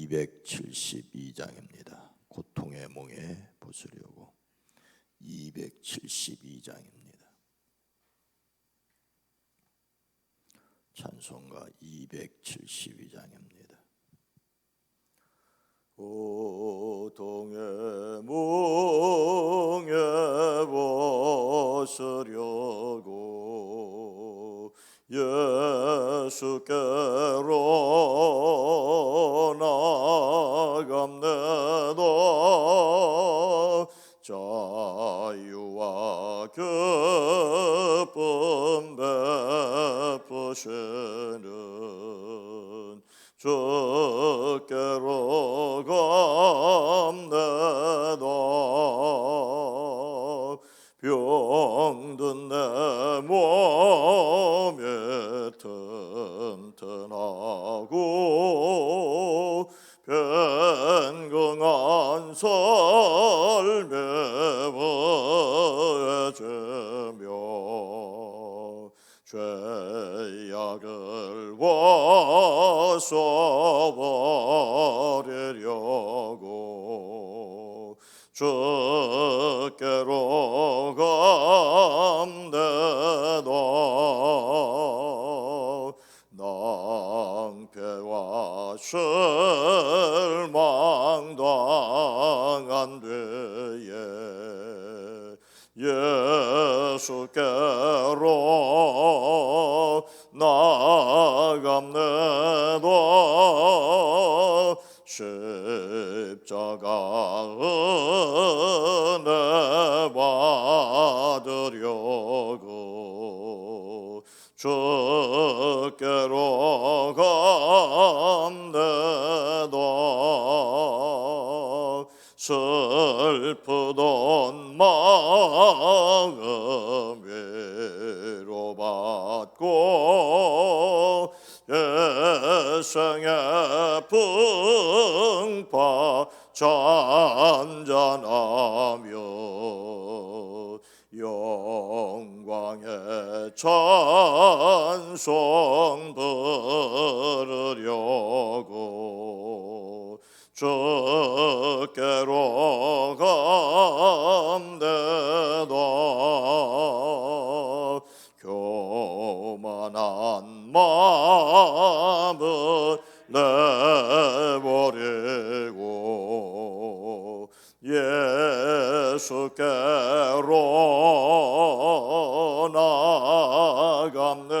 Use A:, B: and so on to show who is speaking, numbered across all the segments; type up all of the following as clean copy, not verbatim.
A: 272장입니다. 고통의 몽에 벗으려고 272장입니다. 찬송가 272장입니다. 고통의 몽에 벗으려고 예수께로 나아갑니다. 자유와 기쁨 베푸시는 주께로 갑니다. 병든 내 몸이 튼튼하고 변경한 삶에 부어지며 죄악을 벗어버리려고 주께로 갑니다. 낭패와 실망당한 뒤에 예수께로 나아갑니다. 십자가 은혜 받으려고 주께로 갑니다. 슬프던 마음 위로받고 예생의 풍파 잔잔하며 영광의 찬송 부르려고 주께로 갑니다. 교만한 마음을 내버리고 예수께로 나아갑니다.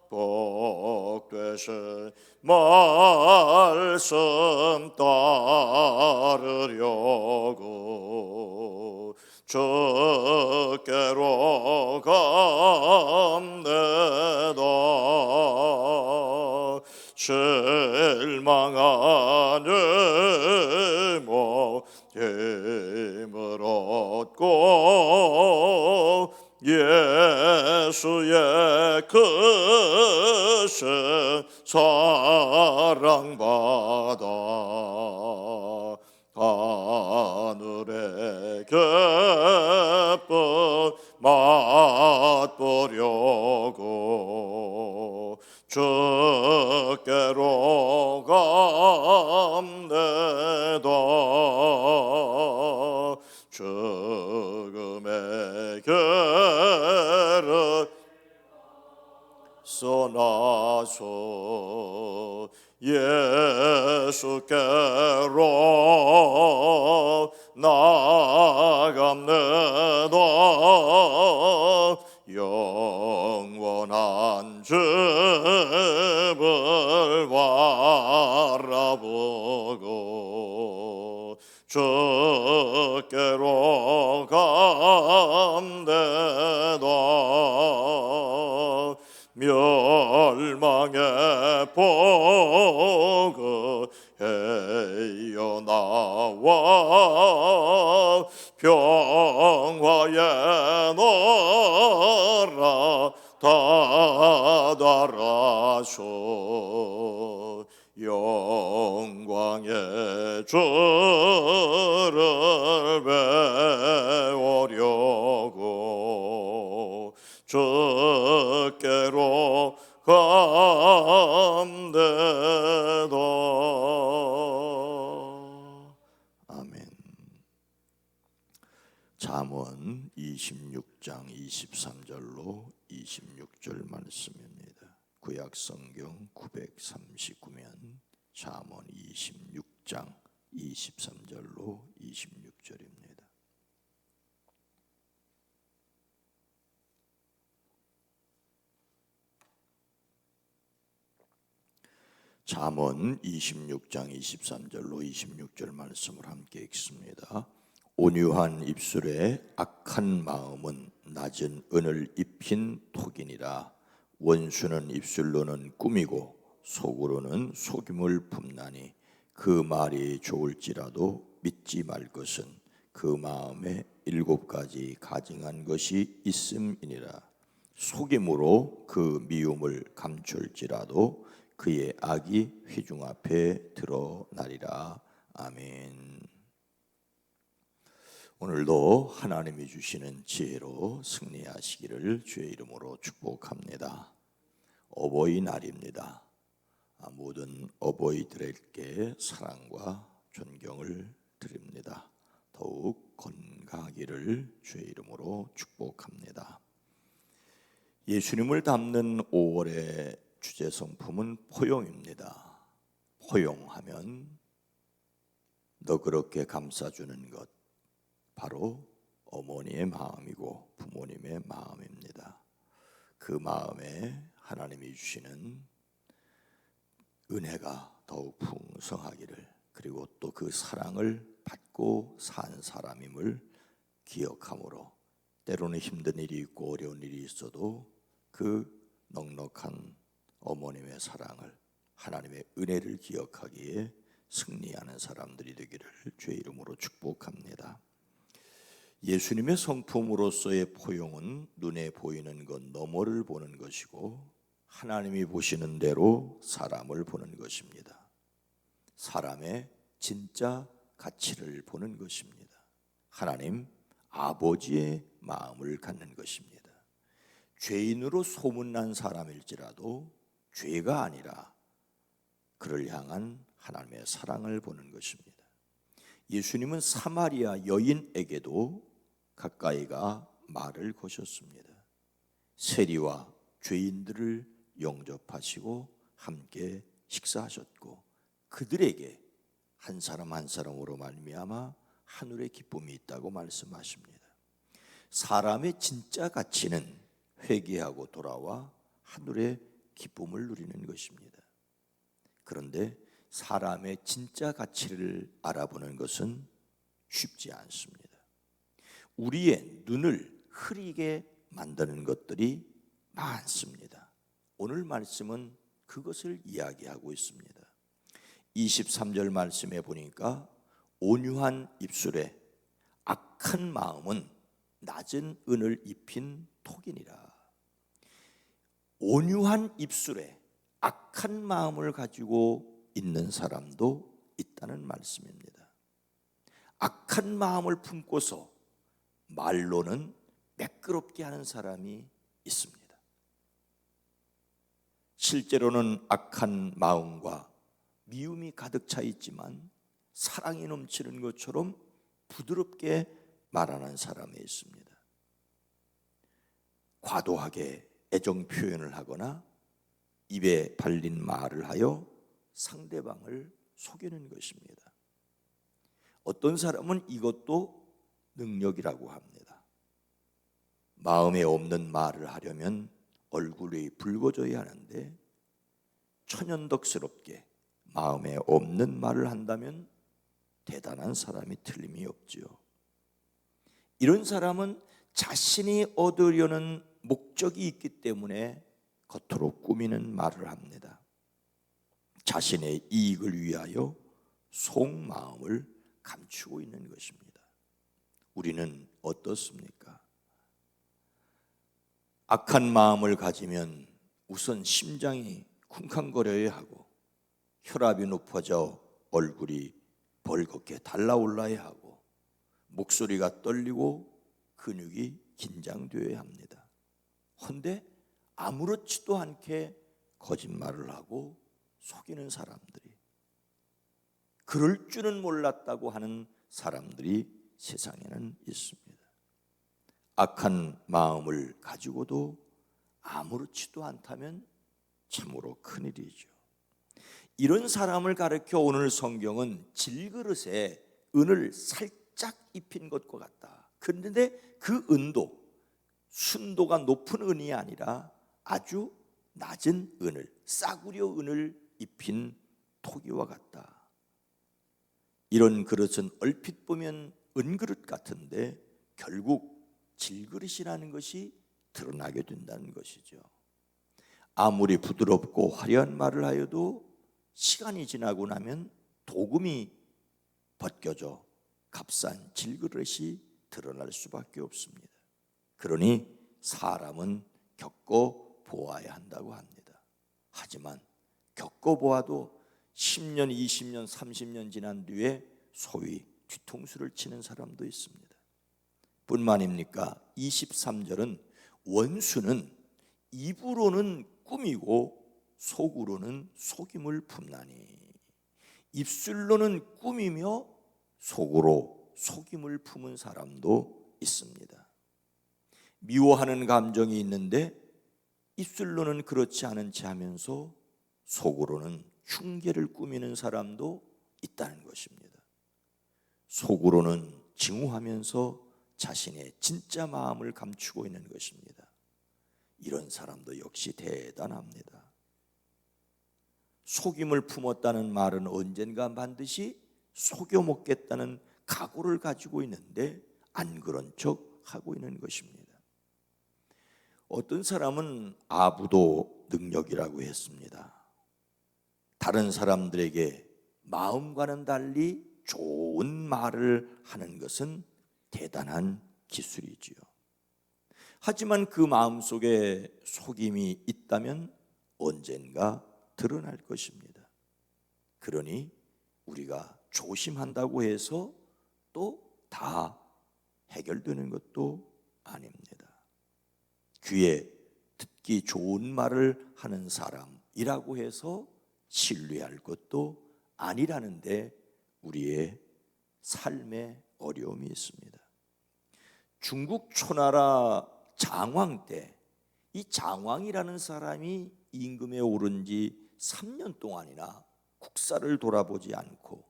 A: 복되신 말씀 따르려고 주께로 갑니다. 실망하는 몸 힘을 얻고 예수의 크신 사랑받아 하늘의 기쁨 맛보려고 주께로 갑니다. 죽음의 길을 떠나서 예수께로 나아갑니다. 영원한 집을 바라보고 주께로 갑니다. 멸망의 복을 헤어나와 평화의 나라 다다라서 영광의 주를 배우려고 주께로 감대 아멘. 잠언 26장 23절로 26절 말씀입니다. 구약 성경 939면 잠언 26장 23절로 26절입니다. 잠언 26장 23절로 26절 말씀을 함께 읽습니다. 온유한 입술에 악한 마음은 낮은 은을 입힌 톡이니라. 원수는 입술로는 꾸미고 속으로는 속임을 품나니 그 말이 좋을지라도 믿지 말 것은 그 마음에 7가지 가증한 것이 있음이니라. 속임으로 그 미움을 감출지라도 그의 악이 회중 앞에 드러나리라. 아멘. 오늘도 하나님이 주시는 지혜로 승리하시기를 주의 이름으로 축복합니다. 어버이날입니다. 모든 어버이들에게 사랑과 존경을 드립니다. 더욱 건강하기를 주의 이름으로 축복합니다. 예수님을 담는 5월의 주제 성품은 포용입니다. 포용하면 너그럽게 감싸주는 것, 바로 어머니의 마음이고 부모님의 마음입니다. 그 마음에 하나님이 주시는 은혜가 더욱 풍성하기를, 그리고 또 그 사랑을 받고 산 사람임을 기억함으로 때로는 힘든 일이 있고 어려운 일이 있어도 그 넉넉한 어머님의 사랑을, 하나님의 은혜를 기억하기에 승리하는 사람들이 되기를 주의 이름으로 축복합니다. 예수님의 성품으로서의 포용은 눈에 보이는 것 너머를 보는 것이고 하나님이 보시는 대로 사람을 보는 것입니다. 사람의 진짜 가치를 보는 것입니다. 하나님 아버지의 마음을 갖는 것입니다. 죄인으로 소문난 사람일지라도 죄가 아니라 그를 향한 하나님의 사랑을 보는 것입니다. 예수님은 사마리아 여인에게도 가까이가 말을 거셨습니다. 세리와 죄인들을 영접하시고 함께 식사하셨고 그들에게 한 사람 한 사람으로 말미암아 하늘의 기쁨이 있다고 말씀하십니다. 사람의 진짜 가치는 회개하고 돌아와 하늘의 기쁨을 누리는 것입니다. 그런데 사람의 진짜 가치를 알아보는 것은 쉽지 않습니다. 우리의 눈을 흐리게 만드는 것들이 많습니다. 오늘 말씀은 그것을 이야기하고 있습니다. 23절 말씀에 보니까 온유한 입술에 악한 마음은 낮은 은을 입힌 톡이니라. 온유한 입술에 악한 마음을 가지고 있는 사람도 있다는 말씀입니다. 악한 마음을 품고서 말로는 매끄럽게 하는 사람이 있습니다. 실제로는 악한 마음과 미움이 가득 차 있지만 사랑이 넘치는 것처럼 부드럽게 말하는 사람이 있습니다. 과도하게 애정 표현을 하거나 입에 발린 말을 하여 상대방을 속이는 것입니다. 어떤 사람은 이것도 능력이라고 합니다. 마음에 없는 말을 하려면 얼굴이 붉어져야 하는데 천연덕스럽게 마음에 없는 말을 한다면 대단한 사람이 틀림이 없지요. 이런 사람은 자신이 얻으려는 목적이 있기 때문에 겉으로 꾸미는 말을 합니다. 자신의 이익을 위하여 속마음을 감추고 있는 것입니다. 우리는 어떻습니까? 악한 마음을 가지면 우선 심장이 쿵쾅거려야 하고 혈압이 높아져 얼굴이 벌겋게 달라올라야 하고 목소리가 떨리고 근육이 긴장되어야 합니다. 그런데 아무렇지도 않게 거짓말을 하고 속이는 사람들이, 그럴 줄은 몰랐다고 하는 사람들이 세상에는 있습니다. 악한 마음을 가지고도 아무렇지도 않다면 참으로 큰일이죠. 이런 사람을 가르쳐 오늘 성경은 질그릇에 은을 살짝 입힌 것과 같다. 그런데 그 은도 순도가 높은 은이 아니라 아주 낮은 은을, 싸구려 은을 입힌 토기와 같다. 이런 그릇은 얼핏 보면 은그릇 같은데 결국 질그릇이라는 것이 드러나게 된다는 것이죠. 아무리 부드럽고 화려한 말을 하여도 시간이 지나고 나면 도금이 벗겨져 값싼 질그릇이 드러날 수밖에 없습니다. 그러니 사람은 겪어 보아야 한다고 합니다. 하지만 겪어 보아도 10년, 20년, 30년 지난 뒤에 소위 뒤통수를 치는 사람도 있습니다. 뿐만입니까? 23절은 원수는 입으로는 꾸미고 속으로는 속임을 품나니, 입술로는 꾸미며 속으로 속임을 품은 사람도 있습니다. 미워하는 감정이 있는데 입술로는 그렇지 않은 체 하면서 속으로는 흉계를 꾸미는 사람도 있다는 것입니다. 속으로는 증오하면서 자신의 진짜 마음을 감추고 있는 것입니다. 이런 사람도 역시 대단합니다. 속임을 품었다는 말은 언젠가 반드시 속여 먹겠다는 각오를 가지고 있는데 안 그런 척 하고 있는 것입니다. 어떤 사람은 아부도 능력이라고 했습니다. 다른 사람들에게 마음과는 달리 좋은 말을 하는 것은 대단한 기술이지요. 하지만 그 마음속에 속임이 있다면 언젠가 드러날 것입니다. 그러니 우리가 조심한다고 해서 또 다 해결되는 것도 아닙니다. 귀에 듣기 좋은 말을 하는 사람이라고 해서 신뢰할 것도 아니라는데 우리의 삶에 어려움이 있습니다. 중국 초나라 장왕 때 이 장왕이라는 사람이 임금에 오른 지 3년 동안이나 국사를 돌아보지 않고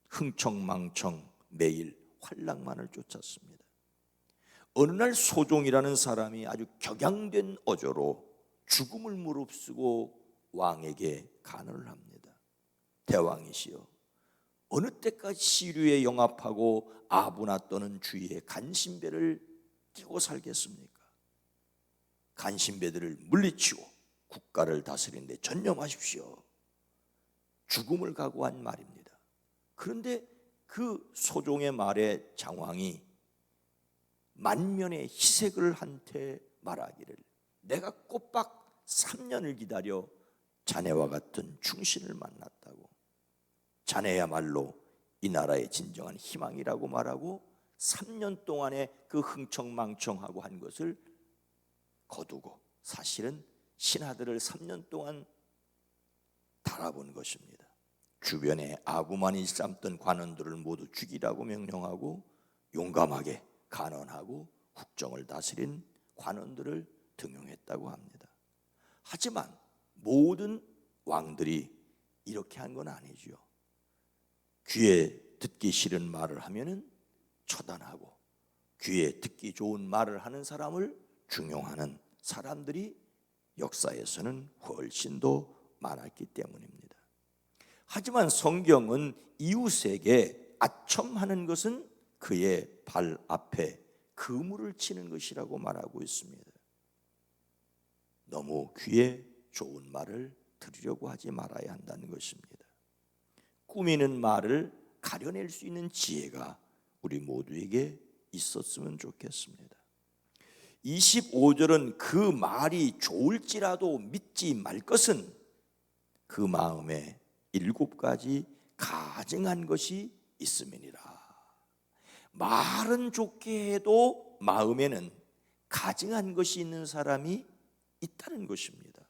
A: 흥청망청 매일 활락만을 쫓았습니다. 어느 날 소종이라는 사람이 아주 격양된 어조로 죽음을 무릅쓰고 왕에게 간언을 합니다. 대왕이시여, 어느 때까지 시류에 영합하고 아부나 떠는 주위에 간신배를 끼고 살겠습니까? 간신배들을 물리치고 국가를 다스리는 데 전념하십시오. 죽음을 각오한 말입니다. 그런데 그 소종의 말에 장왕이 만면의 희색을 한테 말하기를, 내가 꼬박 3년을 기다려 자네와 같은 충신을 만났다고, 자네야말로 이 나라의 진정한 희망이라고 말하고 3년 동안의 그 흥청망청하고 한 것을 거두고 사실은 신하들을 3년 동안 달아본 것입니다. 주변에 아부만 일삼던 관원들을 모두 죽이라고 명령하고 용감하게 간언하고 국정을 다스린 관원들을 등용했다고 합니다. 하지만 모든 왕들이 이렇게 한 건 아니지요. 귀에 듣기 싫은 말을 하면은 처단하고 귀에 듣기 좋은 말을 하는 사람을 중용하는 사람들이 역사에서는 훨씬 더 많았기 때문입니다. 하지만 성경은 이웃에게 아첨하는 것은 그의 발 앞에 그물을 치는 것이라고 말하고 있습니다. 너무 귀에 좋은 말을 들으려고 하지 말아야 한다는 것입니다. 꾸미는 말을 가려낼 수 있는 지혜가 우리 모두에게 있었으면 좋겠습니다. 25절은 그 말이 좋을지라도 믿지 말 것은 그 마음에 7가지 가증한 것이 있음이니라. 말은 좋게 해도 마음에는 가증한 것이 있는 사람이 있다는 것입니다.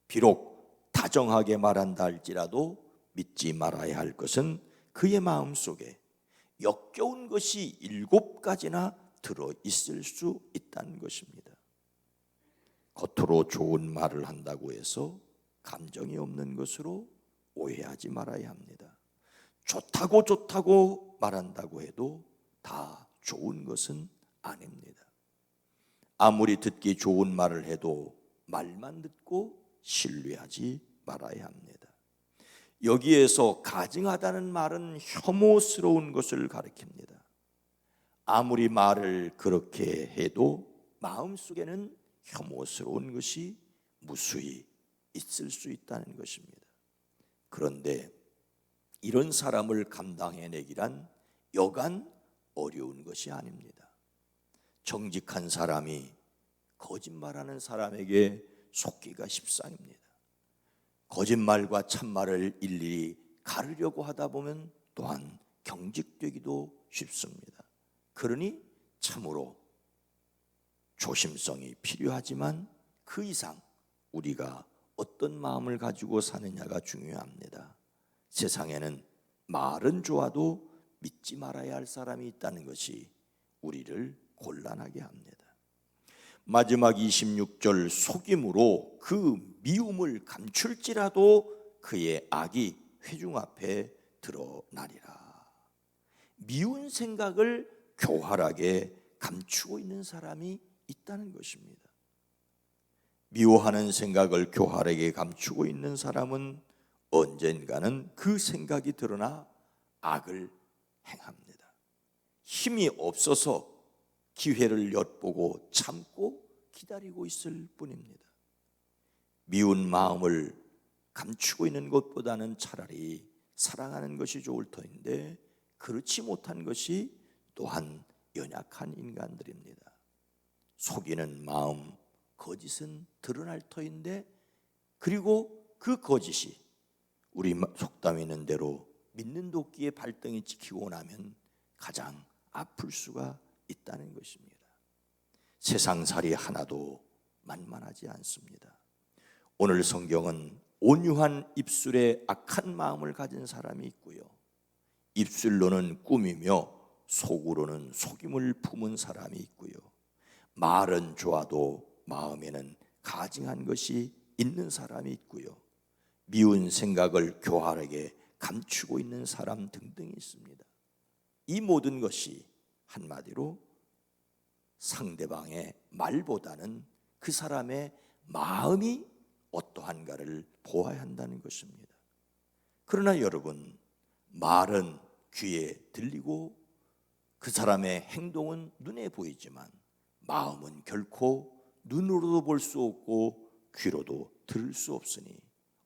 A: 비록 다정하게 말한다 할지라도 믿지 말아야 할 것은 그의 마음 속에 역겨운 것이 7가지나 들어 있을 수 있다는 것입니다. 겉으로 좋은 말을 한다고 해서 감정이 없는 것으로 오해하지 말아야 합니다. 좋다고 말한다고 해도 다 좋은 것은 아닙니다. 아무리 듣기 좋은 말을 해도 말만 듣고 신뢰하지 말아야 합니다. 여기에서 가증하다는 말은 혐오스러운 것을 가리킵니다. 아무리 말을 그렇게 해도 마음속에는 혐오스러운 것이 무수히 있을 수 있다는 것입니다. 그런데 이런 사람을 감당해내기란 여간 어려운 것이 아닙니다. 정직한 사람이 거짓말하는 사람에게 속기가 십상입니다. 거짓말과 참말을 일일이 가르려고 하다 보면 또한 경직되기도 쉽습니다. 그러니 참으로 조심성이 필요하지만 그 이상 우리가 어떤 마음을 가지고 사느냐가 중요합니다. 세상에는 말은 좋아도 믿지 말아야 할 사람이 있다는 것이 우리를 곤란하게 합니다. 마지막 26절, 속임으로 그 미움을 감출지라도 그의 악이 회중 앞에 드러나리라. 미운 생각을 교활하게 감추고 있는 사람이 있다는 것입니다. 미워하는 생각을 교활하게 감추고 있는 사람은 언젠가는 그 생각이 드러나 악을 행합니다. 힘이 없어서 기회를 엿보고 참고 기다리고 있을 뿐입니다. 미운 마음을 감추고 있는 것보다는 차라리 사랑하는 것이 좋을 터인데 그렇지 못한 것이 또한 연약한 인간들입니다. 속이는 마음, 거짓은 드러날 터인데 그리고 그 거짓이 우리 속담에 있는 대로 믿는 도끼에 발등이 찍히고 나면 가장 아플 수가 있다는 것입니다. 세상살이 하나도 만만하지 않습니다. 오늘 성경은 온유한 입술에 악한 마음을 가진 사람이 있고요, 입술로는 꾸미며 속으로는 속임을 품은 사람이 있고요, 말은 좋아도 마음에는 가증한 것이 있는 사람이 있고요, 미운 생각을 교활하게 감추고 있는 사람 등등이 있습니다. 이 모든 것이 한마디로 상대방의 말보다는 그 사람의 마음이 어떠한가를 보아야 한다는 것입니다. 그러나 여러분, 말은 귀에 들리고 그 사람의 행동은 눈에 보이지만 마음은 결코 눈으로도 볼 수 없고 귀로도 들을 수 없으니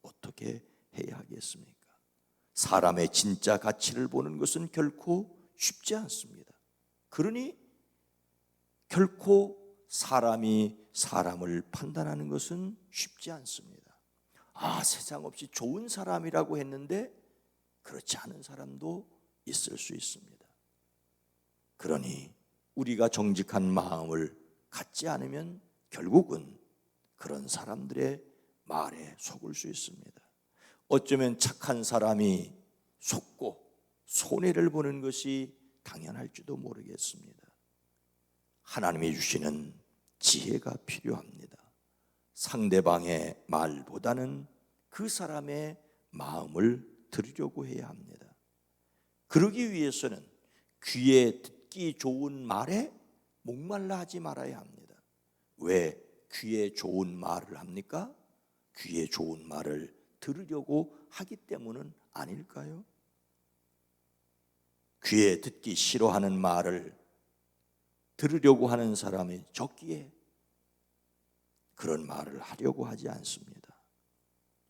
A: 어떻게 해야 하겠습니까? 사람의 진짜 가치를 보는 것은 결코 쉽지 않습니다. 그러니 결코 사람이 사람을 판단하는 것은 쉽지 않습니다. 세상 없이 좋은 사람이라고 했는데 그렇지 않은 사람도 있을 수 있습니다. 그러니 우리가 정직한 마음을 갖지 않으면 결국은 그런 사람들의 말에 속을 수 있습니다. 어쩌면 착한 사람이 속고 손해를 보는 것이 당연할지도 모르겠습니다. 하나님이 주시는 지혜가 필요합니다. 상대방의 말보다는 그 사람의 마음을 들으려고 해야 합니다. 그러기 위해서는 귀에 듣기 좋은 말에 목말라 하지 말아야 합니다. 왜 귀에 좋은 말을 합니까? 귀에 좋은 말을 들으려고 하기 때문은 아닐까요? 귀에 듣기 싫어하는 말을 들으려고 하는 사람이 적기에 그런 말을 하려고 하지 않습니다.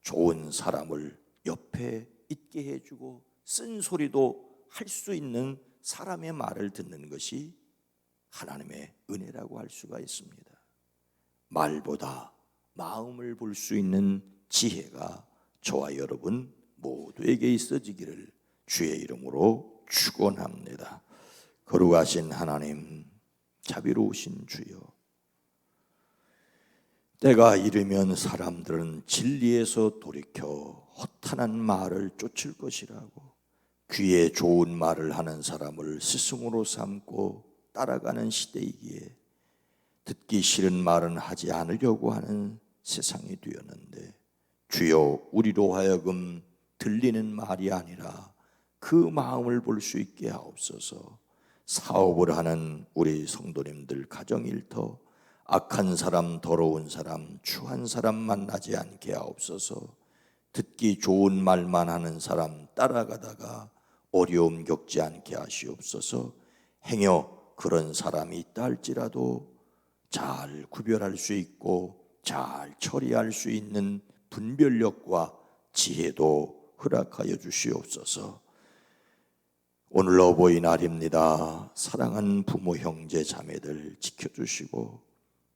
A: 좋은 사람을 옆에 있게 해주고 쓴소리도 할 수 있는 사람의 말을 듣는 것이 하나님의 은혜라고 할 수가 있습니다. 말보다 마음을 볼 수 있는 지혜가 저와 여러분 모두에게 있어지기를 주의 이름으로 축원합니다. 거룩하신 하나님, 자비로우신 주여, 때가 이르면 사람들은 진리에서 돌이켜 허탄한 말을 쫓을 것이라고. 귀에 좋은 말을 하는 사람을 스승으로 삼고 따라가는 시대이기에 듣기 싫은 말은 하지 않으려고 하는 세상이 되었는데, 주여 우리로 하여금 들리는 말이 아니라 그 마음을 볼 수 있게 하옵소서. 사업을 하는 우리 성도님들 가정일터 악한 사람, 더러운 사람, 추한 사람 만나지 않게 하옵소서. 듣기 좋은 말만 하는 사람 따라가다가 어려움 겪지 않게 하시옵소서. 행여 그런 사람이 있다 할지라도 잘 구별할 수 있고 잘 처리할 수 있는 분별력과 지혜도 허락하여 주시옵소서. 오늘 어버이날입니다. 사랑하는 부모, 형제, 자매들 지켜주시고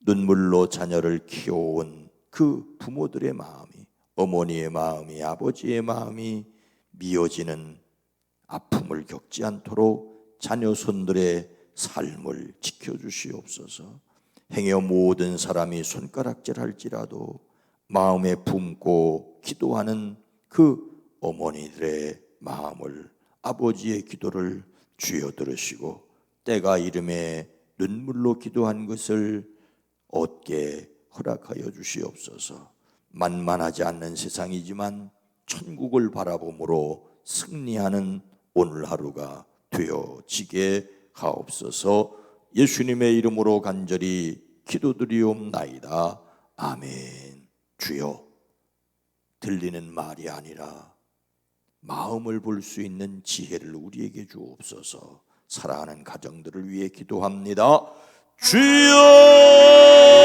A: 눈물로 자녀를 키워온 그 부모들의 마음이, 어머니의 마음이, 아버지의 마음이 미어지는 아픔을 겪지 않도록 자녀 손들의 삶을 지켜주시옵소서. 행여 모든 사람이 손가락질할지라도 마음에 품고 기도하는 그 어머니들의 마음을, 아버지의 기도를 주여 들으시고 때가 이름에 눈물로 기도한 것을 얻게 허락하여 주시옵소서. 만만하지 않는 세상이지만 천국을 바라봄으로 승리하는 오늘 하루가 되어지게 하옵소서. 예수님의 이름으로 간절히 기도드리옵나이다. 아멘. 주여, 들리는 말이 아니라 마음을 볼 수 있는 지혜를 우리에게 주옵소서. 사랑하는 가정들을 위해 기도합니다. 주여!